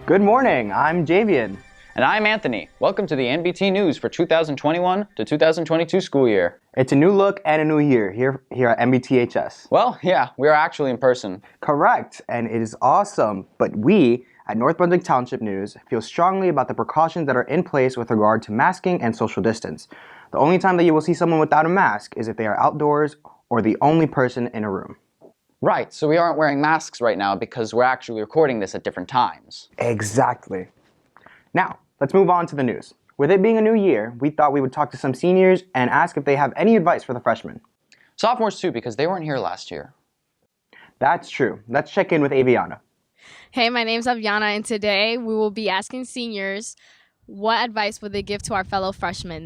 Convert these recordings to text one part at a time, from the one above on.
Good morning, I'm Javian. And I'm Anthony. Welcome to the NBT News for 2021 to 2022 school year. It's a new look and a new year here at NBTHS. Well, yeah, we are actually in person. Correct, and it is awesome, but we at North Brunswick Township News feel strongly about the precautions that are in place with regard to masking and social distance. The only time that you will see someone without a mask is if they are outdoors or the only person in a room. Right, so we aren't wearing masks right now because we're actually recording this at different times. Exactly. Now, let's move on to the news. With it being a new year, we thought we would talk to some seniors and ask if they have any advice for the freshmen. Sophomores too, because they weren't here last year. That's true. Let's check in with Aviana. Hey, my name's Aviana, and today we will be asking seniors what advice would they give to our fellow freshmen.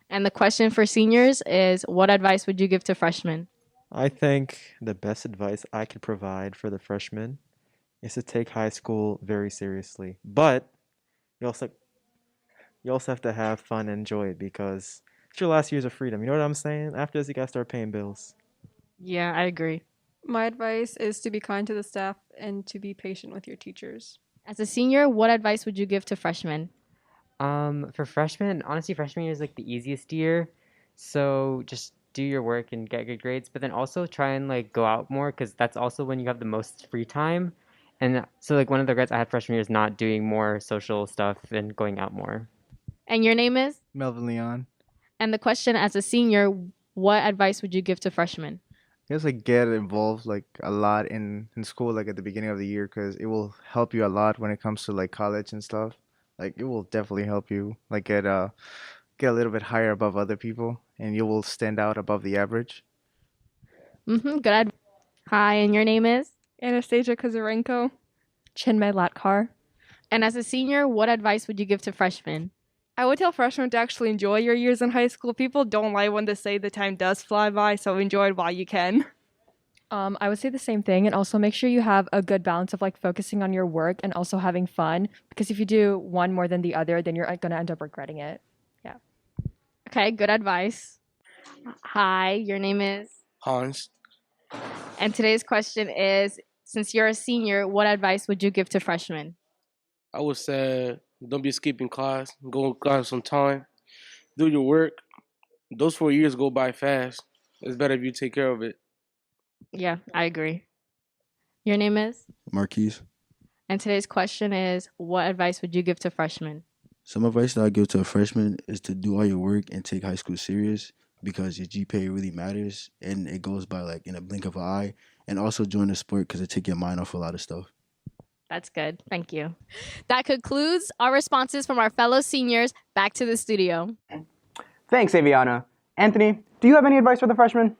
And the question for seniors is, what advice would you give to freshmen? I think the best advice I could provide for the freshmen is to take high school very seriously. But you also have to have fun and enjoy it because it's your last years of freedom. You know what I'm saying? After this, you got to start paying bills. Yeah, I agree. My advice is to be kind to the staff and to be patient with your teachers. As a senior, what advice would you give to freshmen? For freshmen, honestly, freshman year is like the easiest year. So just do your work and get good grades, but then also try and like go out more because that's also when you have the most free time. And so like one of the regrets I had freshman year is not doing more social stuff and going out more. And your name is? Melvin Leon. And the question as a senior, what advice would you give to freshmen? I guess like get involved like a lot in school like at the beginning of the year because it will help you a lot when it comes to like college and stuff. Like it will definitely help you like get a little bit higher above other people and you will stand out above the average. Good advice. Hi, and your name is? Anastasia Kazarenko. Chinmay Latkar. And as a senior, what advice would you give to freshmen? I would tell freshmen to actually enjoy your years in high school. People don't like when they say the time does fly by, so enjoy it while you can. I would say the same thing, and also make sure you have a good balance of like focusing on your work and also having fun, because if you do one more than the other, then you're going to end up regretting it. Yeah. Okay, good advice. Hi, your name is? Hans. And today's question is, since you're a senior, what advice would you give to freshmen? I would say don't be skipping class. Go to class on time. Do your work. Those 4 years go by fast. It's better if you take care of it. Yeah, I agree. Your name is? Marquise. And today's question is, what advice would you give to freshmen? Some advice that I give to a freshman is to do all your work and take high school serious because your GPA really matters and it goes by like in a blink of an eye. And also join a sport because it takes your mind off a lot of stuff. That's good. Thank you. That concludes our responses from our fellow seniors. Back to the studio. Thanks, Aviana. Anthony, do you have any advice for the freshmen?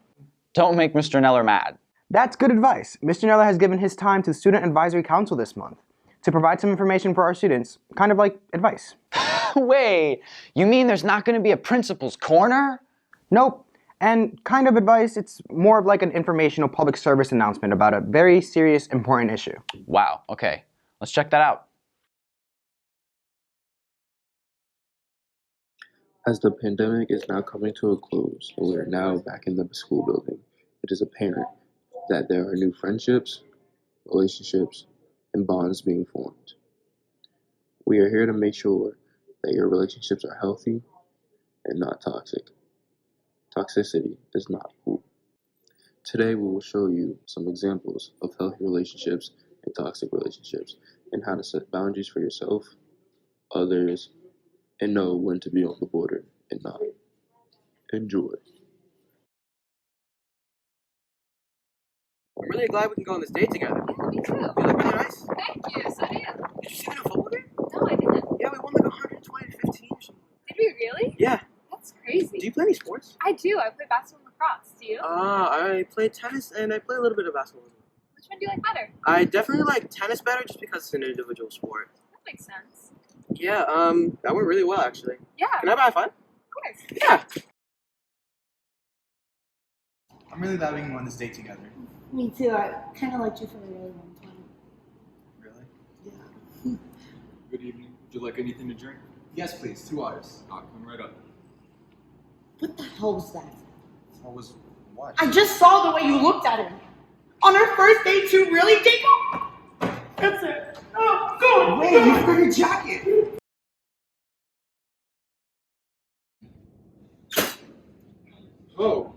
Don't make Mr. Neller mad. That's good advice. Mr. Neller has given his time to the Student Advisory Council this month to provide some information for our students, kind of like advice. Wait, you mean there's not going to be a principal's corner? Nope. And kind of advice, it's more of like an informational public service announcement about a very serious, important issue. Wow, okay. Let's check that out. As the pandemic is now coming to a close and we are now back in the school building, it is apparent that there are new friendships, relationships, and bonds being formed. We are here to make sure that your relationships are healthy and not toxic. Toxicity is not cool. Today we will show you some examples of healthy relationships and toxic relationships and how to set boundaries for yourself, others, and know when to be on the border and not. Enjoy. I'm really glad we can go on this date together. Yeah, me too. You look really nice. Thank you, so do you. Did you see the football game? No, I didn't. Yeah, we won like 120 to 15 or something. Did we really? Yeah. That's crazy. Do you play any sports? I do. I play basketball and lacrosse. Do you? I play tennis and I play a little bit of basketball as well. Which one do you like better? I definitely like tennis better just because it's an individual sport. That makes sense. Yeah, that went really well actually. Yeah. Can I buy a fun? Of course. Yeah. I'm really glad we can go on this date together. Me too. I kind of liked you for a really long time. Really? Yeah. Good evening. Would you like anything to drink? Yes, please. 2 waters. I'll come right up. What the hell was that? What was what? I just saw the way you looked at him. On our first date too, really, Jacob? That's it. Oh. Go! Wait, you forgot your jacket! Oh.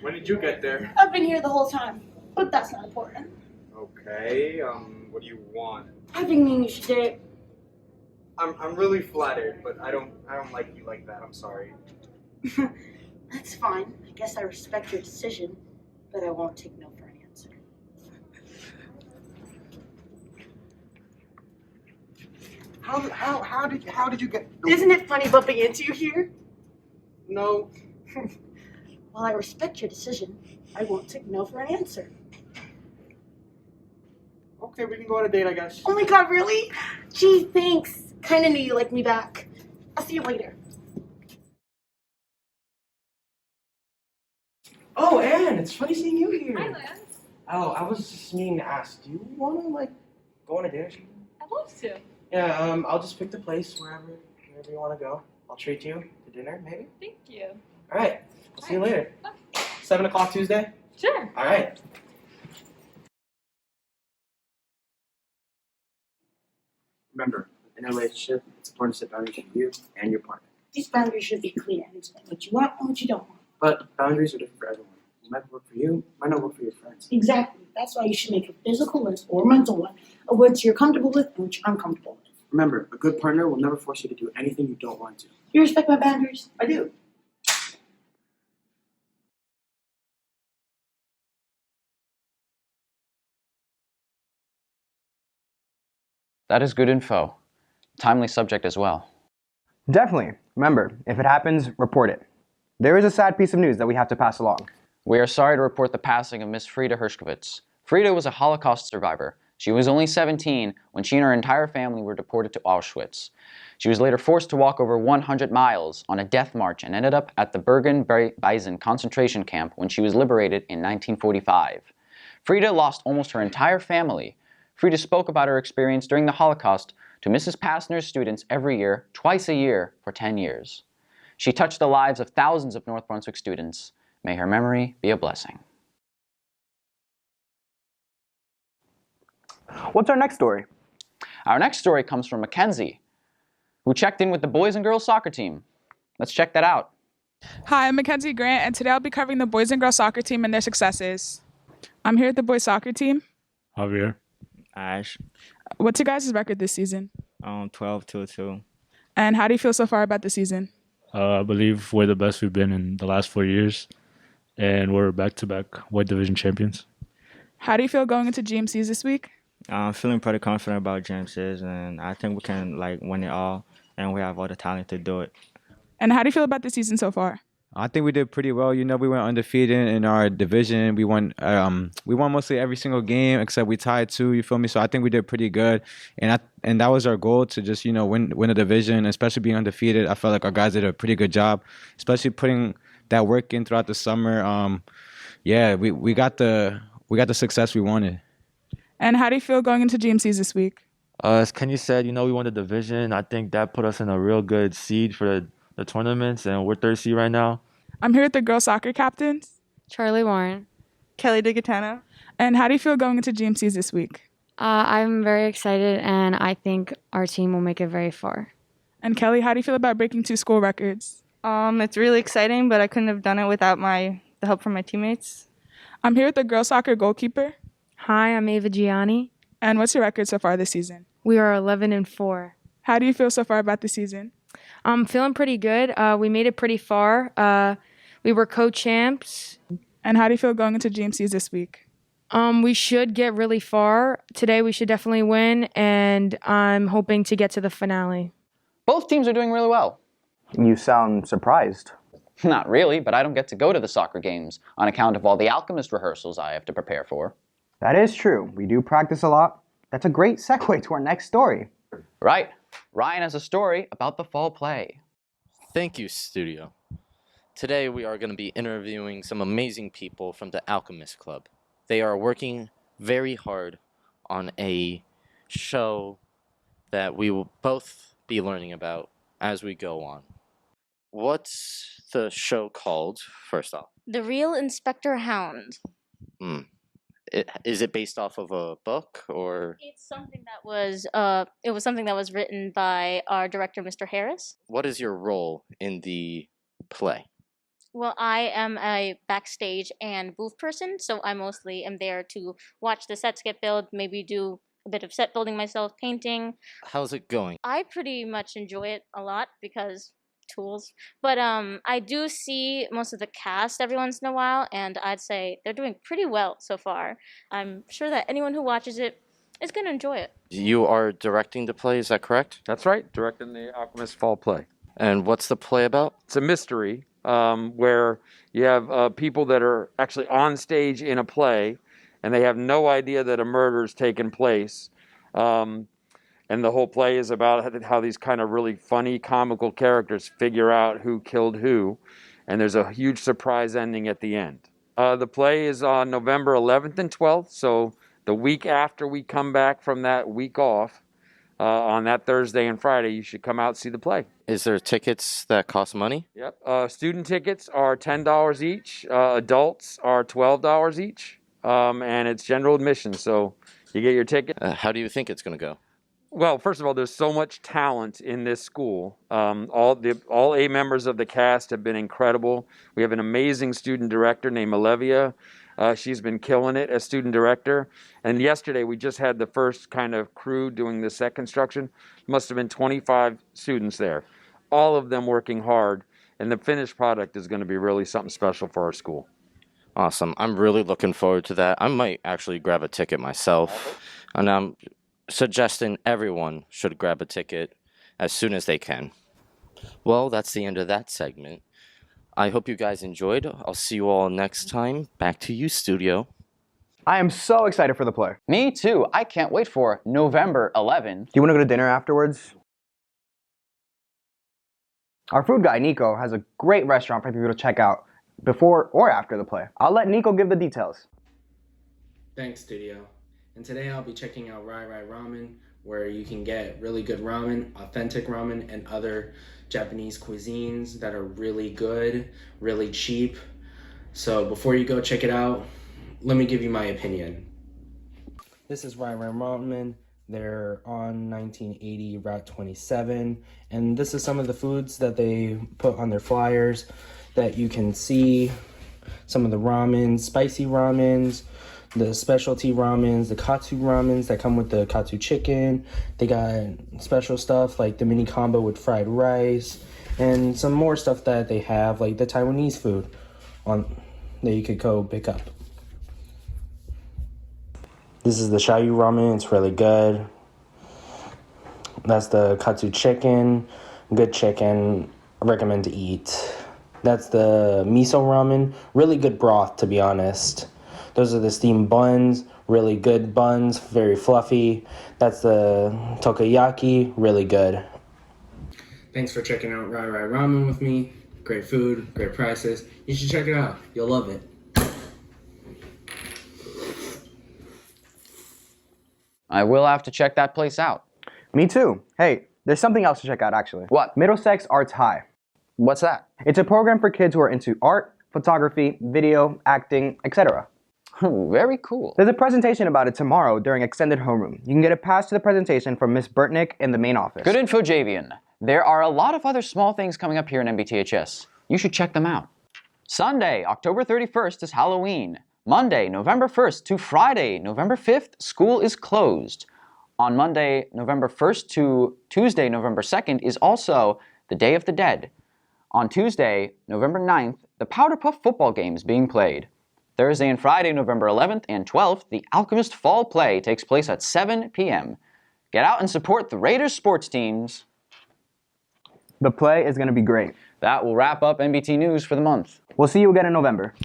When did you get there? I've been here the whole time, but that's not important. Okay, what do you want? I think me and you should date. I'm really flattered, but I don't like you like that. I'm sorry. That's fine. I guess I respect your decision, but I won't take no for an answer. How did you get? Isn't it funny bumping into you here? No. Well, I respect your decision. I won't take no for an answer. Okay, we can go on a date, I guess. Oh my god, really? Gee, thanks. Kinda knew you liked me back. I'll see you later. Oh, Anne, it's funny seeing you here. Hi, Lance. Oh, I was just meaning to ask, do you want to, go on a date or something? I'd love to. Yeah, I'll just pick the place wherever you want to go. I'll treat you to dinner, maybe. Thank you. All right, I'll see you later. 7 o'clock Tuesday? Sure. All right. Remember, in a relationship, it's important to set boundaries for you and your partner. These boundaries should be clear and explain what you want and what you don't want. But boundaries are different for everyone. What might work for you might not work for your friends. Exactly. That's why you should make a physical list or mental one of what you're comfortable with and what you're uncomfortable with. Remember, a good partner will never force you to do anything you don't want to. You respect my boundaries? I do. That is good info. Timely subject as well. Definitely. Remember, if it happens, report it. There is a sad piece of news that we have to pass along. We are sorry to report the passing of Miss Frida Hershkovitz. Frida was a Holocaust survivor. She was only 17 when she and her entire family were deported to Auschwitz. She was later forced to walk over 100 miles on a death march and ended up at the Bergen-Belsen concentration camp when she was liberated in 1945. Frida lost almost her entire family. Frida spoke about her experience during the Holocaust to Mrs. Passner's students every year, twice a year, for 10 years. She touched the lives of thousands of North Brunswick students. May her memory be a blessing. What's our next story? Our next story comes from Mackenzie, who checked in with the boys and girls soccer team. Let's check that out. Hi, I'm Mackenzie Grant, and today I'll be covering the boys and girls soccer team and their successes. I'm here at the boys soccer team. Javier. Ash. What's your guys' record this season? 12-2. And how do you feel so far about the season? I believe we're the best we've been in the last 4 years, and we're back-to-back White Division champions. How do you feel going into GMCs this week? I'm feeling pretty confident about James's, and I think we can win it all, and we have all the talent to do it. And how do you feel about the season so far? I think we did pretty well. You know, we went undefeated in our division. We won mostly every single game except we tied 2. You feel me? So I think we did pretty good, and that was our goal to just win a division, especially being undefeated. I felt like our guys did a pretty good job, especially putting that work in throughout the summer. We got the success we wanted. And how do you feel going into GMCs this week? As Kenny said, we won the division. I think that put us in a real good seed for the tournaments, and we're third seed right now. I'm here with the girls soccer captains. Charlie Warren. Kelly DeGatano. And how do you feel going into GMCs this week? I'm very excited, and I think our team will make it very far. And Kelly, how do you feel about breaking 2 school records? It's really exciting, but I couldn't have done it without the help from my teammates. I'm here with the girls soccer goalkeeper. Hi, I'm Ava Gianni. And what's your record so far this season? We are 11-4. How do you feel so far about the season? I'm feeling pretty good. We made it pretty far. We were co-champs. And how do you feel going into GMCs this week? We should get really far. Today we should definitely win, and I'm hoping to get to the finale. Both teams are doing really well. You sound surprised. Not really, but I don't get to go to the soccer games on account of all the Alchemist rehearsals I have to prepare for. That is true. We do practice a lot. That's a great segue to our next story. Right. Ryan has a story about the fall play. Thank you, studio. Today we are going to be interviewing some amazing people from the Alchemist Club. They are working very hard on a show that we will both be learning about as we go on. What's the show called, first off? The Real Inspector Hound. Is it based off of a book or It's something that was something that was written by our director, Mr. Harris. what is your role in the play? Well, I am a backstage and booth person, so I mostly am there to watch the sets get built, maybe do a bit of set building myself, painting. How's it going? I pretty much enjoy it a lot because tools. But I do see most of the cast every once in a while, and I'd say they're doing pretty well so far. I'm sure that anyone who watches it is going to enjoy it. You are directing the play, is that correct? That's right, directing the Alchemist Fall play. And what's the play about? It's a mystery where you have people that are actually on stage in a play, and they have no idea that a murder's taken place. And the whole play is about how these kind of really funny, comical characters figure out who killed who, and there's a huge surprise ending at the end. The play is on November 11th and 12th, so the week after we come back from that week off, on that Thursday and Friday, you should come out and see the play. Is there tickets that cost money? Yep. Student tickets are $10 each. Adults are $12 each. And it's general admission, so you get your ticket. How do you think it's going to go? Well, first of all, there's so much talent in this school. All 8 members of the cast have been incredible. We have an amazing student director named Olivia. She's been killing it as student director. And yesterday we just had the first kind of crew doing the set construction. Must have been 25 students there, all of them working hard. And the finished product is going to be really something special for our school. Awesome. I'm really looking forward to that. I might actually grab a ticket myself. And I'm suggesting everyone should grab a ticket as soon as they can. Well, that's the end of that segment. I hope you guys enjoyed. I'll see you all next time. Back to you, studio. I am so excited for the play. Me too. I can't wait for November 11th. Do you want to go to dinner afterwards? Our food guy, Nico, has a great restaurant for people to check out before or after the play. I'll let Nico give the details. Thanks, studio. And today I'll be checking out Rai Rai Ramen, where you can get really good ramen, authentic ramen, and other Japanese cuisines that are really good, really cheap. So before you go check it out, let me give you my opinion. This is Rai Rai Ramen. They're on 1980 Route 27. And this is some of the foods that they put on their flyers that you can see. Some of the ramens, spicy ramens, the specialty ramens, the katsu ramens that come with the katsu chicken. They got special stuff like the mini combo with fried rice and some more stuff that they have, like the Taiwanese food that you could go pick up. This is the Shayu ramen. It's really good. That's the katsu chicken. Good chicken. I recommend to eat. That's the miso ramen. Really good broth, to be honest. Those are the steamed buns, really good buns, very fluffy. That's the takoyaki, really good. Thanks for checking out Rai Rai Ramen with me. Great food, great prices. You should check it out. You'll love it. I will have to check that place out. Me too. Hey, there's something else to check out actually. What? Middlesex Arts High. What's that? It's a program for kids who are into art, photography, video, acting, etc. Very cool. There's a presentation about it tomorrow during extended homeroom. You can get a pass to the presentation from Miss Burtnick in the main office. Good info, Javian. There are a lot of other small things coming up here in NBTHS. You should check them out. Sunday, October 31st is Halloween. Monday, November 1st to Friday, November 5th, school is closed. On Monday, November 1st to Tuesday, November 2nd is also the Day of the Dead. On Tuesday, November 9th, the Powder Puff football game is being played. Thursday and Friday, November 11th and 12th, the Alchemist Fall Play takes place at 7 p.m. Get out and support the Raiders sports teams. The play is going to be great. That will wrap up NBT News for the month. We'll see you again in November.